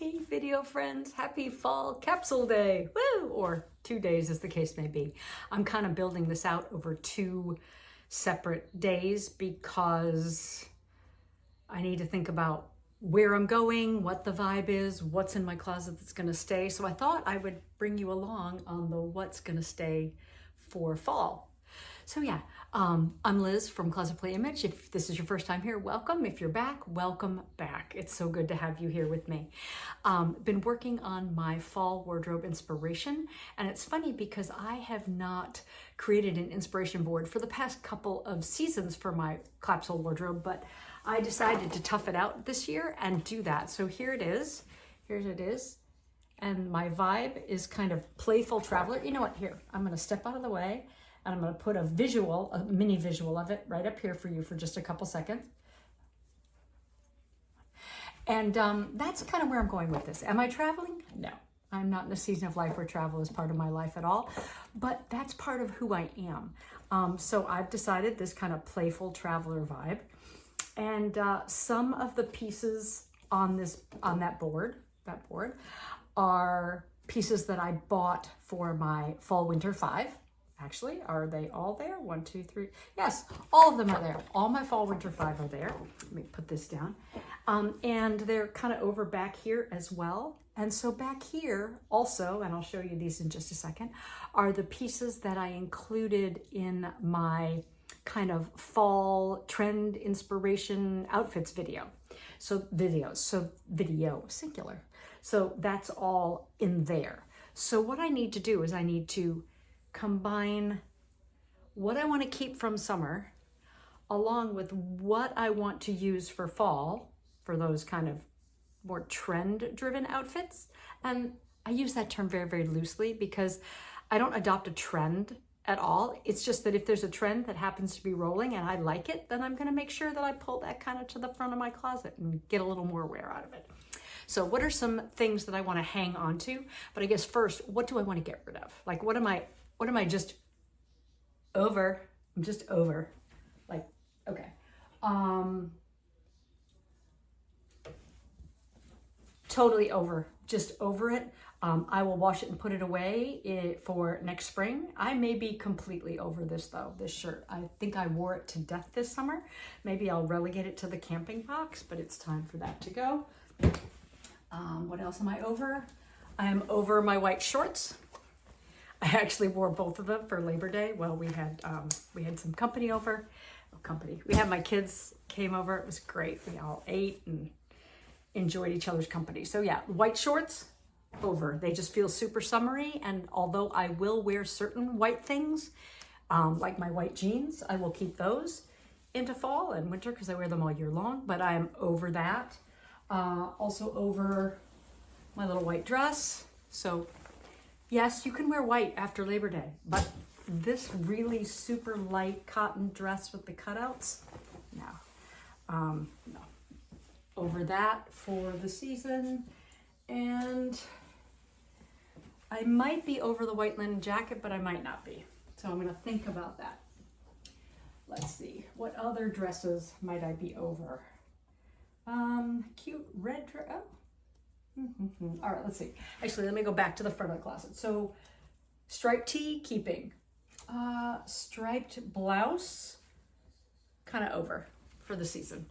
Hey video friends, happy Fall Capsule Day, woo! Or 2 days as the case may be. I'm kind of building this out over 2 separate days because I need to think about where I'm going, what the vibe is, what's in my closet that's gonna stay. So I thought I would bring you along on the what's gonna stay for fall. So yeah, I'm Liz from closetplayimage. If this is your first time here, welcome. If you're back, welcome back. It's so good to have you here with me. Been working on my fall wardrobe inspiration, and it's funny because I have not created an inspiration board for the past couple of seasons for my capsule wardrobe, but I decided to tough it out this year and do that. So here it is. And my vibe is kind of Playful Traveler. You know what? Here, I'm gonna step out of the way. And I'm going to put a mini visual of it right up here for you for just a couple seconds. And that's kind of where I'm going with this. Am I traveling? No, I'm not in a season of life where travel is part of my life at all, but that's part of who I am. So I've decided this kind of playful traveler vibe. And some of the pieces on that board are pieces that I bought for my fall winter 5. Actually, are they all there? 1, 2, 3. Yes, all of them are there. All my fall winter 5 are there. Let me put this down. And they're kind of over back here as well. And so back here also, and I'll show you these in just a second, are the pieces that I included in my kind of fall trend inspiration outfits video. Video, singular. So that's all in there. So what I need to do is I need to combine what I want to keep from summer along with what I want to use for fall for those kind of more trend driven outfits. And I use that term very, very loosely because I don't adopt a trend at all. It's just that if there's a trend that happens to be rolling and I like it, then I'm going to make sure that I pull that kind of to the front of my closet and get a little more wear out of it. So what are some things that I want to hang on to? But I guess first, what do I want to get rid of? Like, what am I just over? I'm just over. Like, okay. Totally over. Just over it. I will wash it and put it away for next spring. I may be completely over this though, this shirt. I think I wore it to death this summer. Maybe I'll relegate it to the camping box, but it's time for that to go. What else am I over? I am over my white shorts. I actually wore both of them for Labor Day. Well, we had some company over. We had my kids came over. It was great. We all ate and enjoyed each other's company. So yeah, white shorts, over. They just feel super summery. And although I will wear certain white things, like my white jeans, I will keep those into fall and winter because I wear them all year long. But I am over that. Also over my little white dress. So yes, you can wear white after Labor Day, but this really super light cotton dress with the cutouts, no. No. Over that for the season. And I might be over the white linen jacket, but I might not be. So I'm gonna think about that. Let's see, what other dresses might I be over? Cute red dress, oh. All right, let's see. Actually, let me go back to the front of the closet. So striped tee, keeping. Striped blouse, kind of over for the season.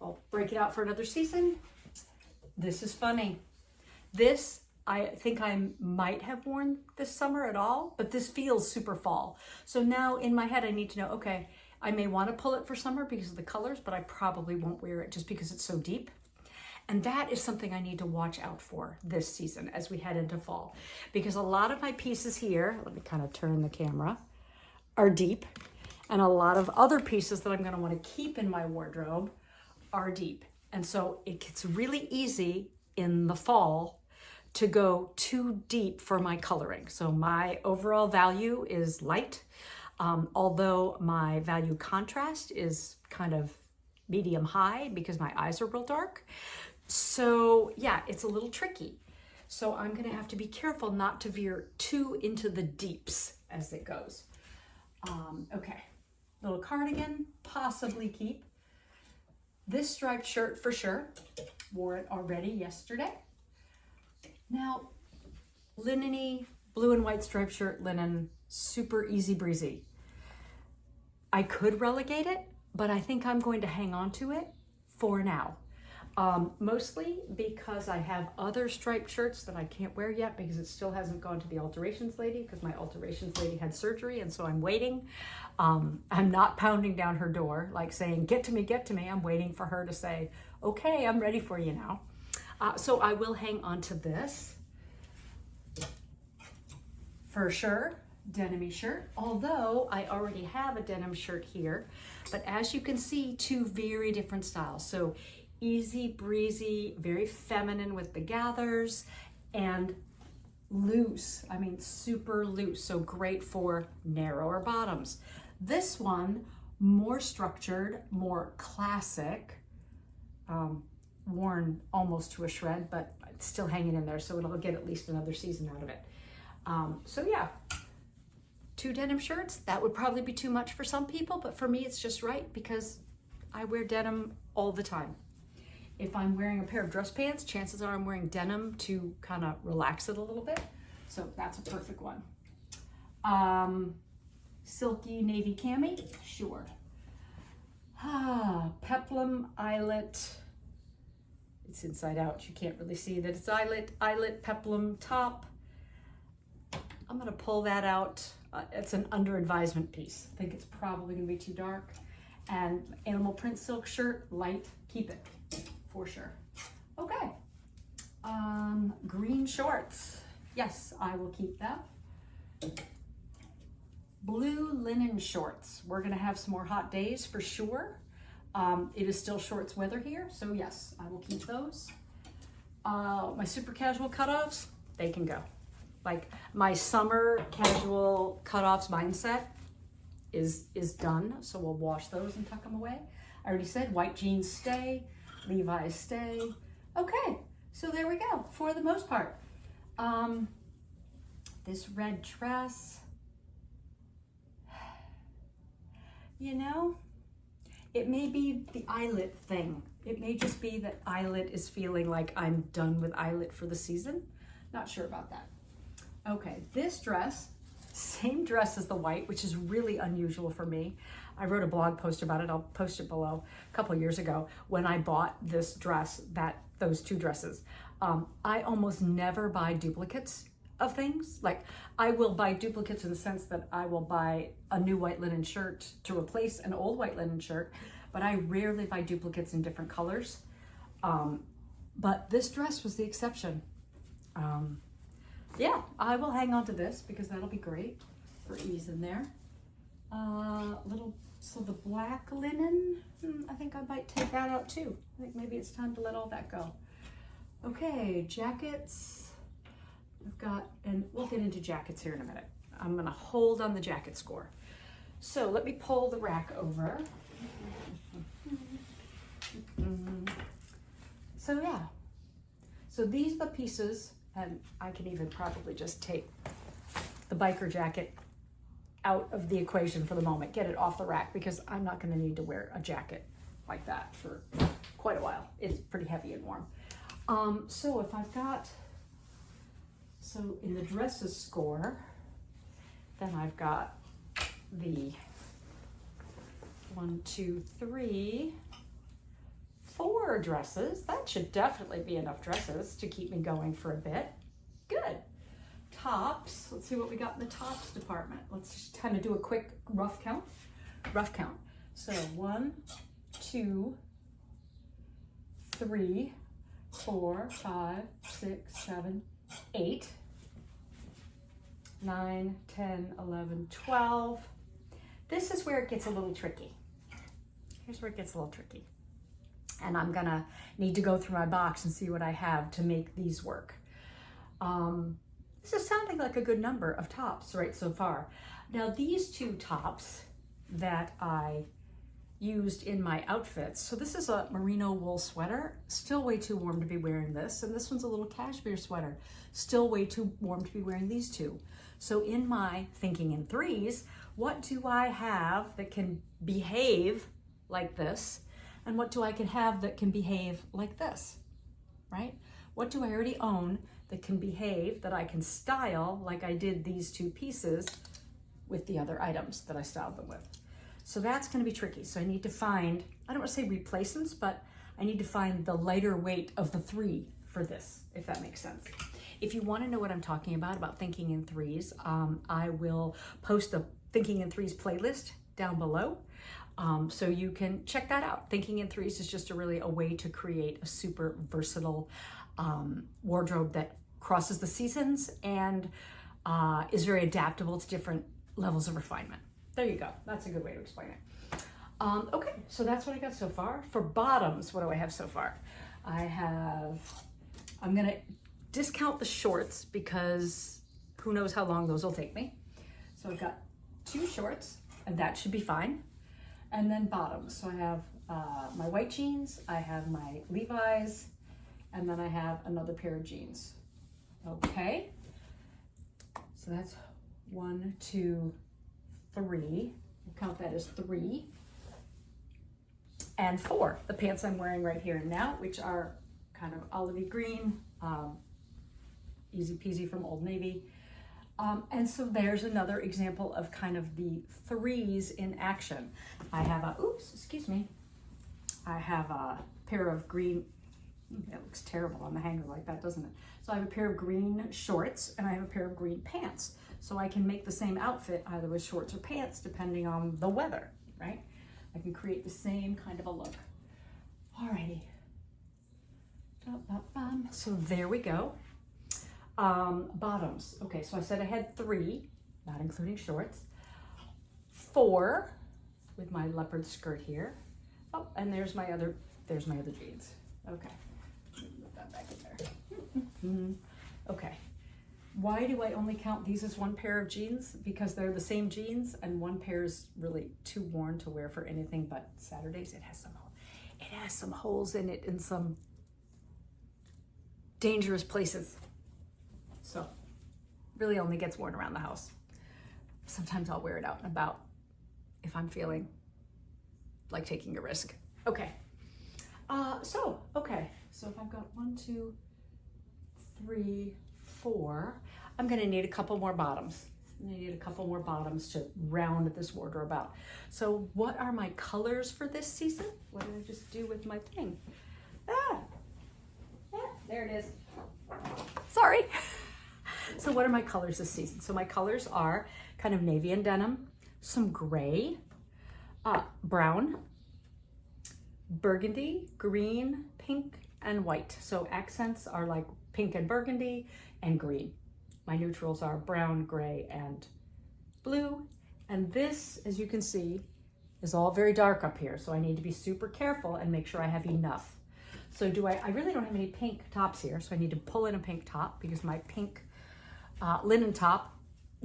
I'll break it out for another season. This is funny. This, I think I might have worn this summer at all, but this feels super fall. So now in my head, I need to know, okay, I may want to pull it for summer because of the colors, but I probably won't wear it just because it's so deep. And that is something I need to watch out for this season as we head into fall. Because a lot of my pieces here, let me kind of turn the camera, are deep. And a lot of other pieces that I'm going to want to keep in my wardrobe are deep. And so it gets really easy in the fall to go too deep for my coloring. So my overall value is light, although my value contrast is kind of medium high because my eyes are real dark. So yeah, it's a little tricky. So I'm gonna have to be careful not to veer too into the deeps as it goes. Okay, little cardigan, possibly keep. This striped shirt for sure, wore it already yesterday. Now, linen-y, blue and white striped shirt, linen, super easy breezy. I could relegate it, but I think I'm going to hang on to it for now. Mostly because I have other striped shirts that I can't wear yet because it still hasn't gone to the alterations lady because my alterations lady had surgery, and so I'm waiting. I'm not pounding down her door like saying, get to me, get to me. I'm waiting for her to say, okay, I'm ready for you now. So I will hang on to this. For sure, denim shirt, although I already have a denim shirt here, but as you can see, two very different styles. So easy breezy, very feminine with the gathers, and loose, I mean super loose, so great for narrower bottoms. This one, more structured, more classic, worn almost to a shred, but it's still hanging in there, so it'll get at least another season out of it. So yeah, two denim shirts, that would probably be too much for some people, but for me it's just right because I wear denim all the time. If I'm wearing a pair of dress pants, chances are I'm wearing denim to kind of relax it a little bit. So that's a perfect one. Silky navy cami, sure. Peplum eyelet. It's inside out, you can't really see that it's eyelet peplum top. I'm gonna pull that out. It's an under advisement piece. I think it's probably gonna be too dark. And animal print silk shirt, light, keep it, for sure. Okay, green shorts. Yes, I will keep them. Blue linen shorts. We're gonna have some more hot days for sure. It is still shorts weather here, so yes, I will keep those. My super casual cutoffs, they can go. Like my summer casual cutoffs mindset is done, so we'll wash those and tuck them away. I already said white jeans stay, Levi's stay. Okay, so there we go, for the most part. This red dress, you know, it may be the eyelet thing. It may just be that eyelet is feeling like I'm done with eyelet for the season. Not sure about that. Okay, this dress, same dress as the white, which is really unusual for me. I wrote a blog post about it. I'll post it below. A couple years ago when I bought this dress, those two dresses. I almost never buy duplicates of things. Like I will buy duplicates in the sense that I will buy a new white linen shirt to replace an old white linen shirt, but I rarely buy duplicates in different colors. But this dress was the exception. Yeah, I will hang on to this because that'll be great for ease in there. So the black linen, I think I might take that out too. I think maybe it's time to let all that go. Okay, jackets. I've got, and we'll get into jackets here in a minute. I'm gonna hold on the jacket score. So let me pull the rack over. So yeah, so these are the pieces, and I can even probably just take the biker jacket out of the equation for the moment, get it off the rack, because I'm not gonna need to wear a jacket like that for quite a while. It's pretty heavy and warm. So if I've got, so in the dresses score, then I've got the 1, 2, 3, 4 dresses. That should definitely be enough dresses to keep me going for a bit. Good. Tops, let's see what we got in the tops department. Let's just kind of do a quick rough count. So 1, 2, 3, 4, 5, 6, 7, 8, 9, 10, 11, 12. This is where it gets a little tricky. Here's where it gets a little tricky. And I'm gonna need to go through my box and see what I have to make these work. This is sounding like a good number of tops right so far. Now these 2 tops that I used in my outfits, so this is a merino wool sweater, still way too warm to be wearing this, and this one's a little cashmere sweater, still way too warm to be wearing these 2. So in my thinking in threes, what do I have that can behave like this, and what do I can have that can behave like this, right? what do I already own that can behave, that I can style like I did these two pieces with the other items that I styled them with. So that's going to be tricky. So I need to find, I don't want to say replacements, but I need to find the lighter weight of the three for this, if that makes sense. If you want to know what I'm talking about thinking in threes, I will post a Thinking in Threes playlist down below. So you can check that out. Thinking in Threes is just a way to create a super versatile wardrobe that crosses the seasons and is very adaptable to different levels of refinement. There you go. That's a good way to explain it. Okay, so that's what I got so far. For bottoms, what do I have so far? I'm gonna discount the shorts because who knows how long those will take me. So I've got 2 shorts and that should be fine. And then bottoms. So I have my white jeans, I have my Levi's, and then I have another pair of jeans. Okay. So that's 1, 2, 3. We'll count that as 3. And 4, the pants I'm wearing right here and now, which are kind of olivey green, easy peasy from Old Navy. And so there's another example of kind of the threes in action. I have I have a pair of green, it looks terrible on the hanger like that, doesn't it? So I have a pair of green shorts and I have a pair of green pants. So I can make the same outfit either with shorts or pants depending on the weather, right? I can create the same kind of a look. Alrighty. So there we go. Bottoms. Okay, so I said I had 3, not including shorts. 4 with my leopard skirt here. Oh, and there's my other jeans. Okay, put that back in there. Okay, why do I only count these as one pair of jeans? Because they're the same jeans, and one pair is really too worn to wear for anything but Saturdays. It has some holes in it in some dangerous places. So really only gets worn around the house. Sometimes I'll wear it out and about if I'm feeling like taking a risk. Okay. So if I've got 1, 2, 3, 4, I'm gonna need a couple more bottoms. I'm gonna need a couple more bottoms to round this wardrobe out. So what are my colors for this season? What did I just do with my thing? There it is. Sorry. So what are my colors this season? So my colors are kind of navy and denim, some gray, brown, burgundy, green, pink, and white. So accents are like pink and burgundy and green. My neutrals are brown, gray, and blue. And this, as you can see, is all very dark up here. So I need to be super careful and make sure I have enough. So I really don't have any pink tops here. So I need to pull in a pink top because my pink linen top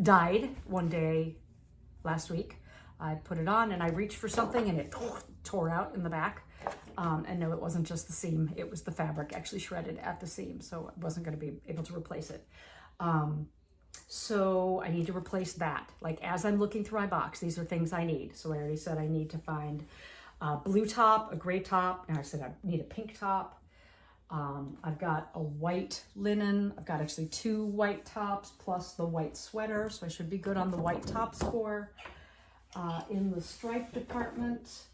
died one day last week. I put it on and I reached for something and it tore out in the back. And no, it wasn't just the seam. It was the fabric actually shredded at the seam. So I wasn't going to be able to replace it. So I need to replace that. Like as I'm looking through my box, these are things I need. So I already said I need to find a blue top, a gray top. And I said I need a pink top. I've got a white linen. I've got actually 2 white tops plus the white sweater. So I should be good on the white top score. In the stripe department,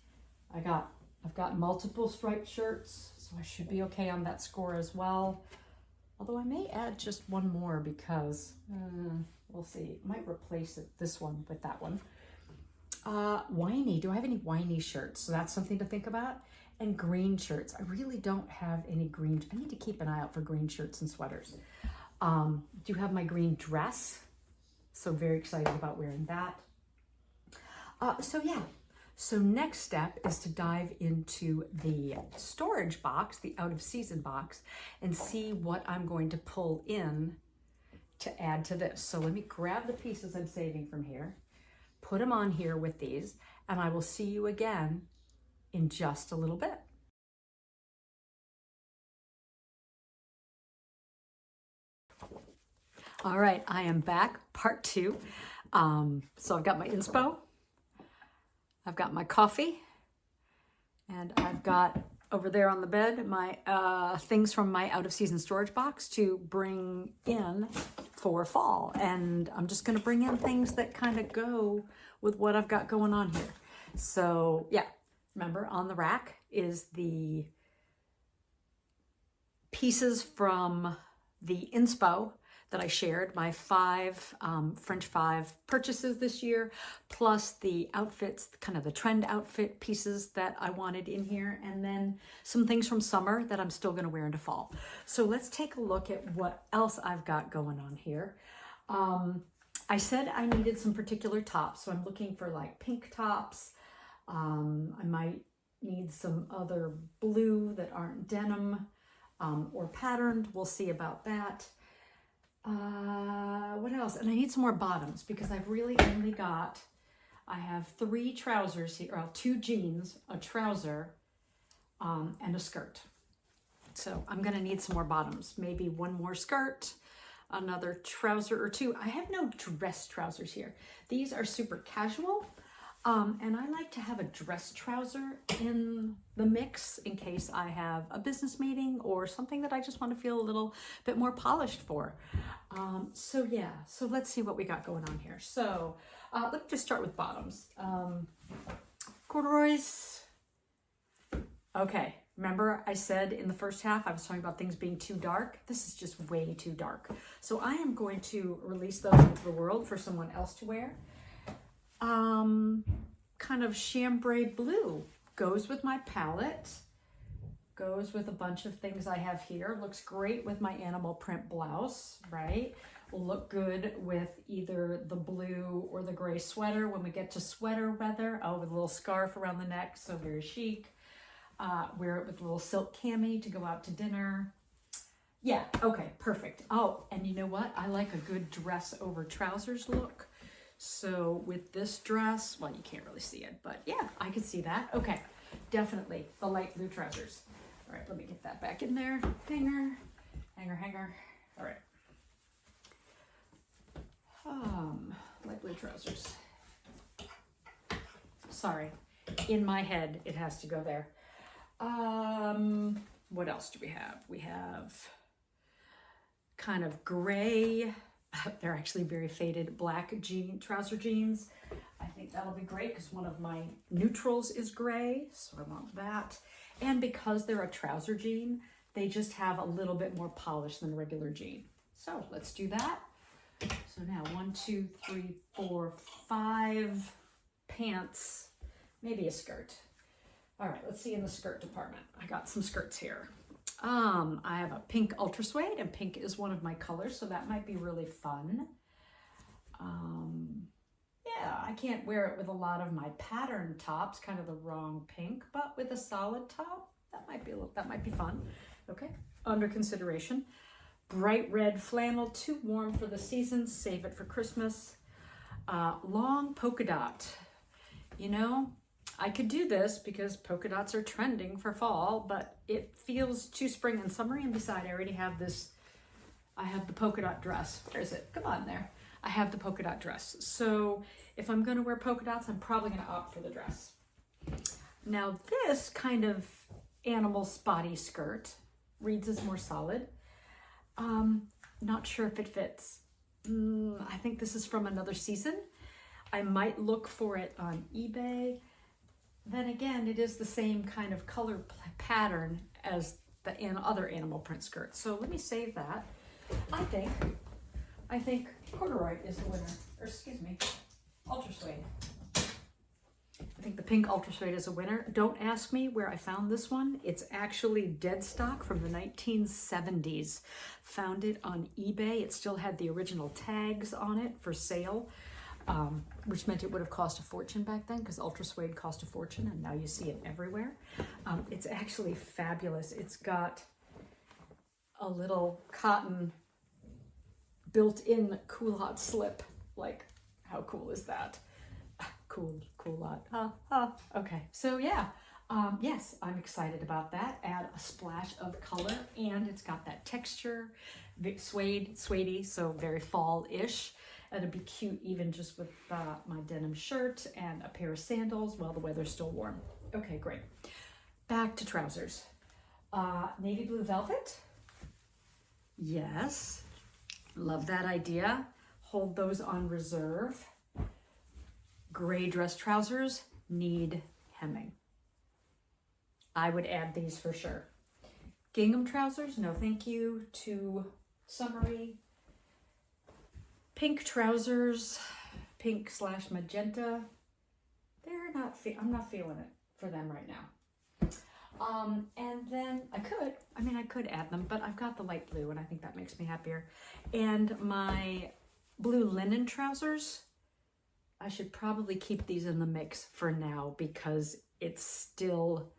I've got multiple striped shirts. So I should be okay on that score as well. Although I may add just one more because we'll see. I might replace this one with that one. Whiny. Do I have any whiny shirts? So that's something to think about. And green shirts. I really don't have any green. I need to keep an eye out for green shirts and sweaters. Do have my green dress. So very excited about wearing that. So next step is to dive into the storage box, the out of season box, and see what I'm going to pull in to add to this. So let me grab the pieces I'm saving from here, put them on here with these, and I will see you again in just a little bit. All right, I am back, part 2. So I've got my inspo, I've got my coffee, and I've got over there on the bed, my things from my out of season storage box to bring in for fall. And I'm just going to bring in things that kind of go with what I've got going on here. So yeah, remember on the rack is the pieces from the inspo that I shared, my 5 French 5 purchases this year, plus the outfits, kind of the trend outfit pieces that I wanted in here, and then some things from summer that I'm still going to wear into fall. So let's take a look at what else I've got going on here. I said I needed some particular tops, so I'm looking for like pink tops. I might need some other blue that aren't denim or patterned. We'll see about that. What else? And I need some more bottoms because I've really only got, I have 3 trousers here, or 2 jeans, a trouser, and a skirt. So I'm going to need some more bottoms, maybe 1 more skirt, another trouser or 2. I have no dress trousers here. These are super casual. And I like to have a dress trouser in the mix in case I have a business meeting or something that I just want to feel a little bit more polished for. So yeah, so let's see what we got going on here. So let me just start with bottoms. Corduroys. Okay, remember I said in the first half I was talking about things being too dark. This is just way too dark. So I am going to release those into the world for someone else to wear. Kind of chambray blue goes with my palette, goes with a bunch of things I have here. Looks great with my animal print blouse, right? Will look good with either the blue or the gray sweater when we get to sweater weather. Oh, with a little scarf around the neck, so very chic. Wear it with a little silk cami to go out to dinner. Yeah, okay, perfect. Oh, and you know what? I like a good dress over trousers look. So with this dress, well, you can't really see it, but yeah, I can see that. Okay, definitely the light blue trousers. All right, let me get that back in there. Hanger, hanger, hanger. All right. Light blue trousers. Sorry, in my head, it has to go there. What else do we have? We have kind of gray. They're actually very faded black trouser jeans. I think that'll be great because one of my neutrals is gray, so I want that. And because they're a trouser jean, they just have a little bit more polish than a regular jean. So let's do that. So now 1, 2, 3, 4, 5 pants, maybe a skirt. All right, let's see in the skirt department. I got some skirts here. I have a pink ultra suede, and pink is one of my colors, so that might be really fun. Yeah, I can't wear it with a lot of my pattern tops, kind of the wrong pink, but with a solid top, that might be fun. Okay, under consideration. Bright red flannel, too warm for the season, save it for Christmas. Long polka dot. You know, I could do this because polka dots are trending for fall, but it feels too spring and summery. And besides, I already have this, I have the polka dot dress. Where is it? Come on there. I have the polka dot dress. So if I'm going to wear polka dots, I'm probably going to opt for the dress. Now this kind of animal spotty skirt reads as more solid. Not sure if it fits. I think this is from another season. I might look for it on eBay. Then again, it is the same kind of color pattern as the other animal print skirts. So let me save that. I think corduroy is the winner, or excuse me, ultra suede. I think the pink ultra suede is a winner. Don't ask me where I found this one. It's actually dead stock from the 1970s. Found it on eBay. It still had the original tags on it for sale. Which meant it would have cost a fortune back then because ultra suede cost a fortune, and now you see it everywhere. It's actually fabulous. It's got a little cotton built-in culotte slip. Like, how cool is that? Cool lot. Okay, so yeah. Yes, I'm excited about that. Add a splash of color, and it's got that texture, suede-y, so very fall-ish. It'd be cute even just with my denim shirt and a pair of sandals while the weather's still warm. Okay, great. back to trousers. Navy blue velvet. Yes, love that idea. Hold those on reserve. Gray dress trousers need hemming. I would add these for sure. Gingham trousers, no thank you. Too summery. Pink trousers, pink / magenta. They're not, I'm not feeling it for them right now. And then I could add them, but I've got the light blue and I think that makes me happier. And my blue linen trousers, I should probably keep these in the mix for now because it's still,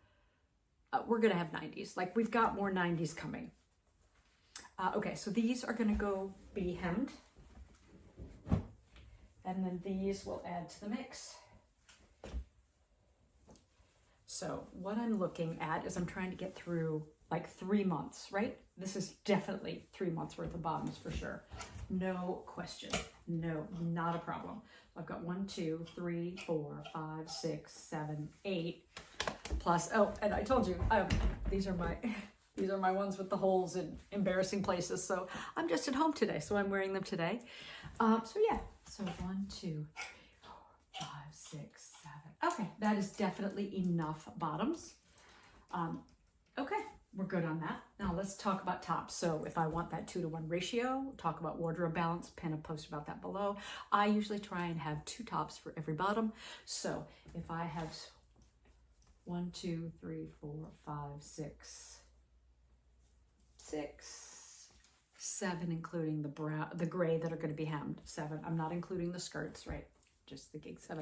we're gonna have 90s. Like we've got more 90s coming. Okay, so these are gonna go be hemmed. And then these will add to the mix. So what I'm looking at is I'm trying to get through like 3 months, right? This is definitely 3 months worth of bottoms for sure. No question. No, not a problem. I've got 1, 2, 3, 4, 5, 6, 7, 8 plus. Oh, and I told you, these are my ones with the holes in embarrassing places. So I'm just at home today, so I'm wearing them today. So yeah, so 1, 2, 4, 5, 6, 7. Okay, that is definitely enough bottoms. Okay, we're good on that. Now let's talk about tops. So if I want that 2-to-1 ratio, talk about wardrobe balance, pin a post about that below. I usually try and have 2 tops for every bottom. So if I have 1, 2, 3, 4, 5, 6, 7, including the brown, the gray that are going to be hemmed. 7. I'm not including the skirts, right? Just the gig 7.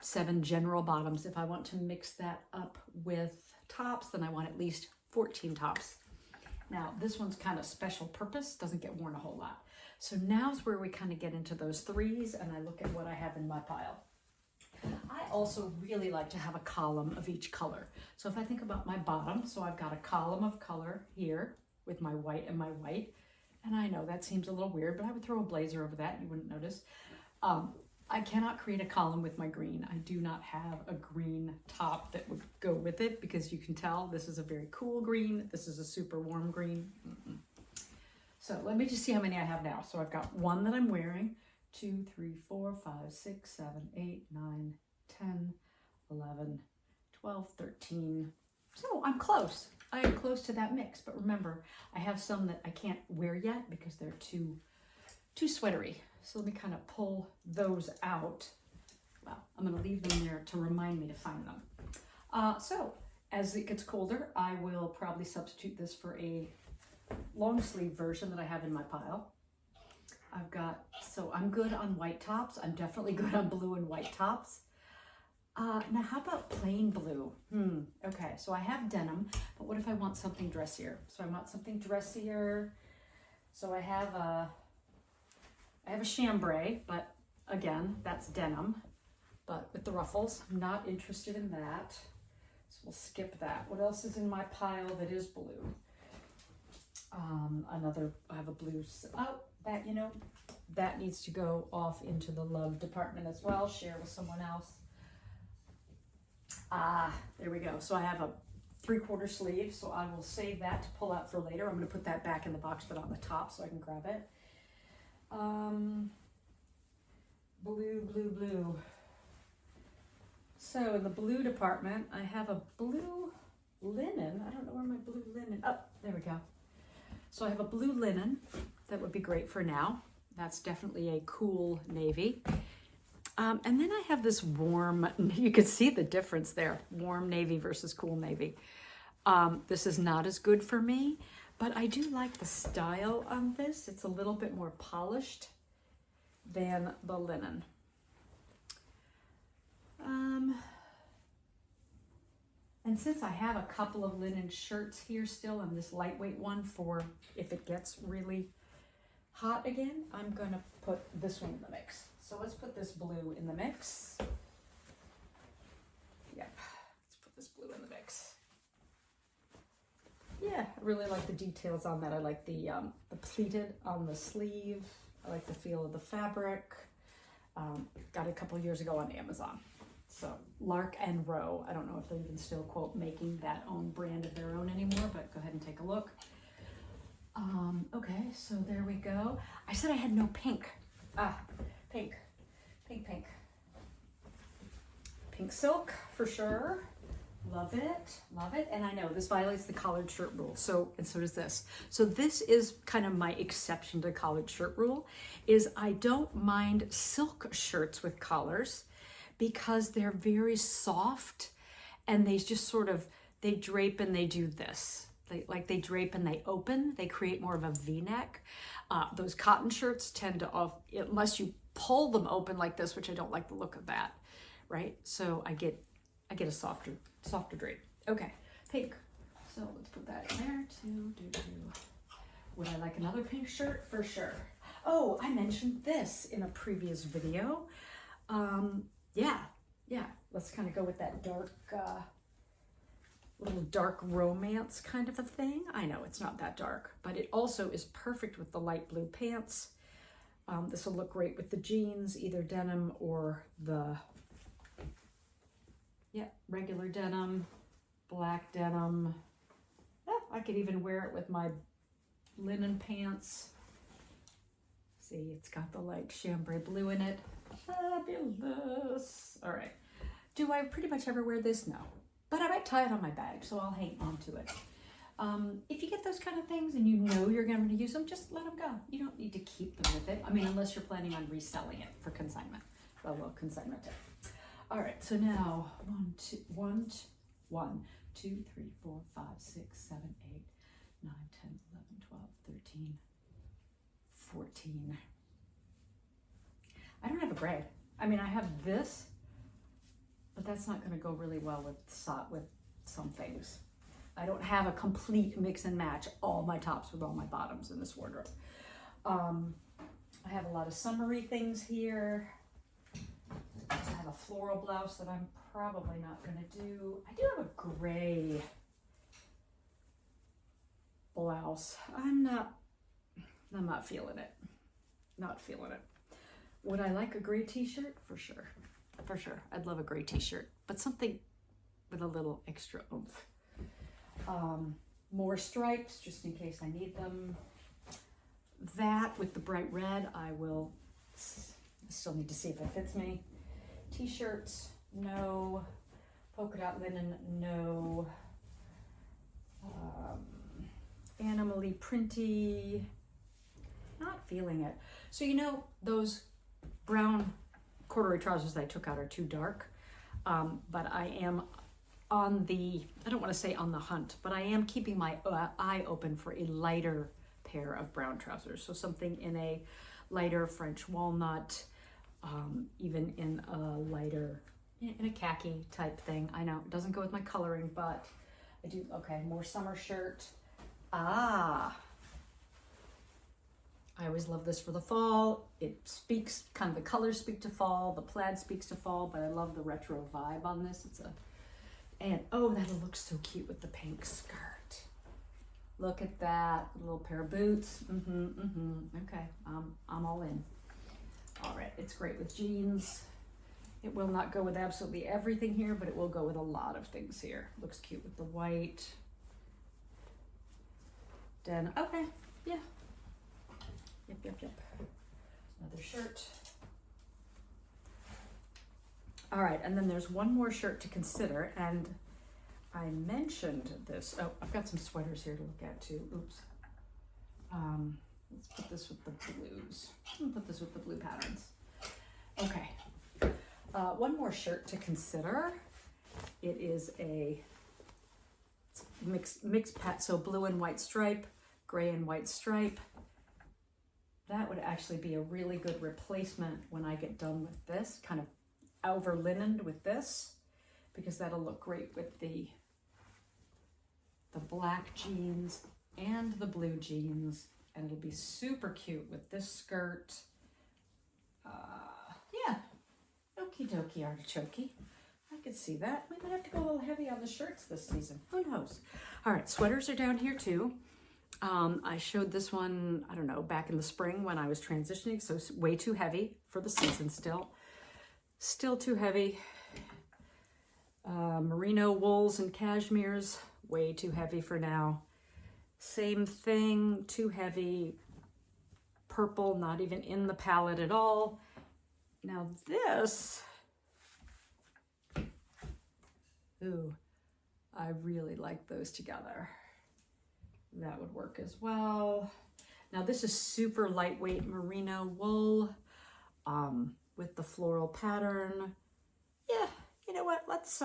7 general bottoms. If I want to mix that up with tops, then I want at least 14 tops. Now this one's kind of special purpose, doesn't get worn a whole lot. So now's where we kind of get into those 3s and I look at what I have in my pile. I also really like to have a column of each color. So if I think about my bottom, so I've got a column of color here with my white and my white. And I know that seems a little weird, but I would throw a blazer over that and you wouldn't notice. I cannot create a column with my green. I do not have a green top that would go with it because you can tell this is a very cool green. This is a super warm green. So let me just see how many I have now. So I've got 1 that I'm wearing, 2, 3, 4, 5, 6, 7, 8, 9, 10, 11, 12, 13. So I'm close. I am close to that mix. But remember, I have some that I can't wear yet because they're too sweatery. So let me kind of pull those out. Well, I'm going to leave them there to remind me to find them. So as it gets colder, I will probably substitute this for a long sleeve version that I have in my pile. So I'm good on white tops. I'm definitely good on blue and white tops. Now how about plain blue? Okay, so I have denim, but what if I want something dressier? So I want something dressier. So I have a chambray, but again, that's denim, but with the ruffles. I'm not interested in that. So we'll skip that. What else is in my pile that is blue? I have a blue, that needs to go off into the love department as well, share with someone else. There we go. So I have a 3/4 sleeve, so I will save that to pull out for later. I'm going to put that back in the box, but on the top so I can grab it. Blue. So in the blue department, I have a blue linen. I don't know where my blue linen, oh, there we go. So I have a blue linen that would be great for now. That's definitely a cool navy. And then I have this warm, you could see the difference there, warm navy versus cool navy. This is not as good for me, but I do like the style on this. It's a little bit more polished than the linen. And since I have a couple of linen shirts here still and this lightweight one for if it gets really hot again, I'm gonna put this one in the mix. So let's put this blue in the mix. Yep, let's put this blue in the mix. Yeah, I really like the details on that. I like the pleated on the sleeve. I like the feel of the fabric. Got it a couple years ago on Amazon. So Lark and Row. I don't know if they're even still, quote, making that own brand of their own anymore, but go ahead and take a look. Okay, so there we go. I said I had no pink. Pink. Pink silk for sure. Love it, love it. And I know this violates the collared shirt rule. And so does this. So this is kind of my exception to collared shirt rule, is I don't mind silk shirts with collars because they're very soft and they just sort of, they drape and they do this. They drape and they open, they create more of a V-neck. Those cotton shirts tend to, unless you pull them open like this, which I don't like the look of that, right? So I get a softer drape. Okay, pink. So let's put that in there too. Would I like another pink shirt? For sure. Oh, I mentioned this in a previous video. Yeah. Let's kind of go with that dark, little dark romance kind of a thing. I know it's not that dark, but it also is perfect with the light blue pants. This will look great with the jeans, either denim or the regular denim, black denim. I could even wear it with my linen pants. See, it's got the light chambray blue in it. Fabulous. All right. Do I pretty much ever wear this? No. But I might tie it on my bag, so I'll hang on to it. If you get those kind of things and you know you're going to use them, just let them go. You don't need to keep them with it. I mean, unless you're planning on reselling it for consignment. Well, consignment tip. All right, so now 1, 2, 3, 4, 5, 6, 7, 8, 9, 10, 11, 12, 13, 14. I don't have a gray. I mean, I have this, but that's not going to go really well with some things. I don't have a complete mix and match all my tops with all my bottoms in this wardrobe. I have a lot of summery things here. I have a floral blouse that I'm probably not going to do. I do have a gray blouse. I'm not feeling it. Not feeling it. Would I like a gray t-shirt? For sure. For sure. I'd love a gray t-shirt, but something with a little extra oomph. More stripes, just in case I need them. That with the bright red, I still need to see if it fits me. T-shirts, no. Polka dot linen, no. Animal-y, printy, not feeling it. So you know, those brown corduroy trousers that I took out are too dark, but I am on the, I don't want to say on the hunt, but I am keeping my eye open for a lighter pair of brown trousers. So something in a lighter French walnut, even in a lighter, in a khaki type thing. I know it doesn't go with my coloring, but I do. Okay, more summer shirt. I always love this for the fall. It speaks, kind of the colors speak to fall, the plaid speaks to fall, but I love the retro vibe on this. And oh, that'll look so cute with the pink skirt. Look at that, a little pair of boots. Okay, I'm all in. All right, it's great with jeans. It will not go with absolutely everything here, but it will go with a lot of things here. Looks cute with the white. Denim, okay, yeah. Yep. Another shirt. All right, and then there's one more shirt to consider, and I mentioned this. Oh, I've got some sweaters here to look at too. Oops. Let's put this with the blues. I'm gonna put this with the blue patterns. Okay. One more shirt to consider. It is a mixed pat, so blue and white stripe, gray and white stripe. That would actually be a really good replacement when I get done with this, kind of over linened with this, because that'll look great with the black jeans and the blue jeans, and it'll be super cute with this skirt. Yeah, okie dokie artichoke. I could see that. We might have to go a little heavy on the shirts this season. Who knows? All right, sweaters are down here too. I showed this one, I don't know, back in the spring when I was transitioning, so it's way too heavy for the season still. Still too heavy. Merino wools and cashmeres, way too heavy for now. Same thing, too heavy. Purple, not even in the palette at all. Now this, ooh, I really like those together. That would work as well. Now this is super lightweight merino wool with the floral pattern. Yeah, you know what? Let's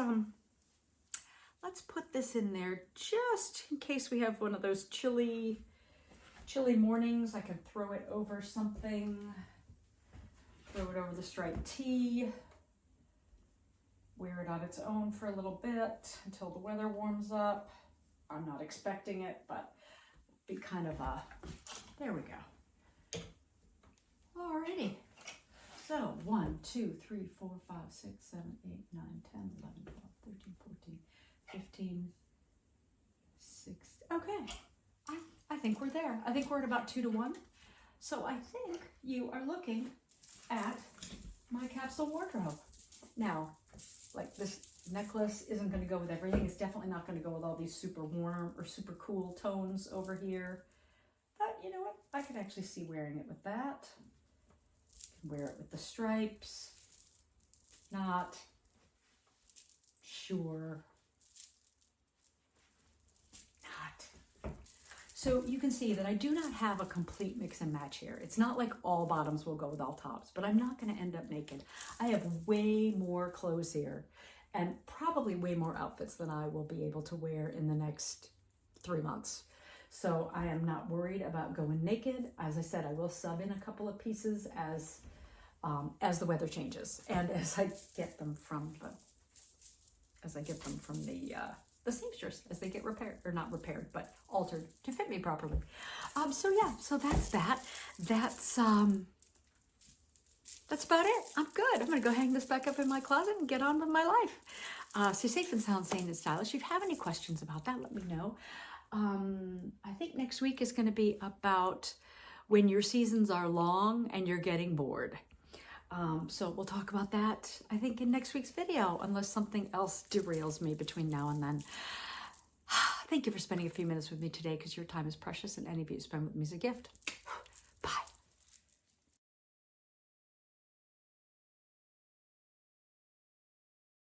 put this in there just in case we have one of those chilly mornings. I could throw it over something. Throw it over the striped tee. Wear it on its own for a little bit until the weather warms up. I'm not expecting it, but be kind of a, there we go. Alrighty. So 1, 2, 3, 4, 5, 6, 7, 8, 9, 10, 11, 12, 13, 14, 15, 16. Okay. I think we're there. I think we're at about 2 to 1. So I think you are looking at my capsule wardrobe. Now, like this necklace isn't going to go with everything. It's definitely not going to go with all these super warm or super cool tones over here. But you know what? I could actually see wearing it with that. Wear it with the stripes. Not sure. Not. So you can see that I do not have a complete mix and match here. It's not like all bottoms will go with all tops, but I'm not going to end up naked. I have way more clothes here and probably way more outfits than I will be able to wear in the next 3 months. So I am not worried about going naked. As I said, I will sub in a couple of pieces as the weather changes and as I get them from the seamstress, as they get repaired, or not repaired, but altered to fit me properly. So yeah, so that's that. That's about it. I'm good. I'm gonna go hang this back up in my closet and get on with my life. So safe and sound, sane and stylish. If you have any questions about that, let me know. I think next week is gonna be about when your seasons are long and you're getting bored. So we'll talk about that, I think, in next week's video, unless something else derails me between now and then. Thank you for spending a few minutes with me today, because your time is precious, and any of you spend with me is a gift.